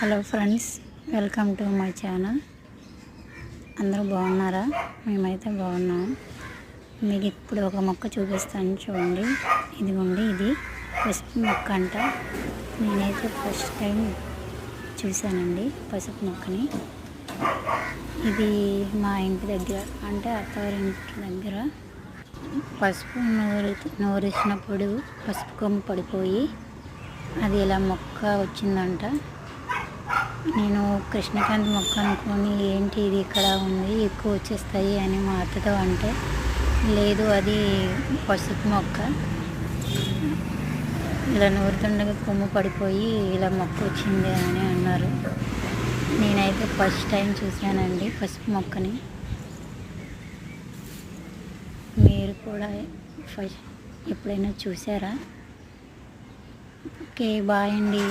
Hello friends, welcome to my channel. అందరూ బాగున్నారా? మేమైతే బాగున్నాము. మీకు ఇప్పుడు ఒక మొక్క చూపిస్తాను, చూడండి. ఇదిగోండి, ఇది పసుపు మొక్క అంట. నేనైతే ఫస్ట్ టైం చూశానండి పసుపు మొక్కని. ఇది మా ఇంటి దగ్గర, అంటే అత్తవారింటి దగ్గర పసుపు నూరిసినప్పుడు పసుపు కొమ్ము పడిపోయి అది ఇలా మొక్క వచ్చిందంట. నేను కృష్ణకాంత్ మొక్క అనుకొని, ఏంటి ఇది ఇక్కడ ఉంది, ఎక్కువ వచ్చేస్తాయి అని మా అత్తతో అంటే, లేదు అది పసుపు మొక్క, ఇలా నూరుతుండగా కొమ్ము పడిపోయి ఇలా మొక్క వచ్చింది అని అన్నారు. నేనైతే ఫస్ట్ టైం చూశానండి పసుపు మొక్కని. మీరు కూడా ఎప్పుడైనా చూసారా? ఓకే, బాయ్ అండి.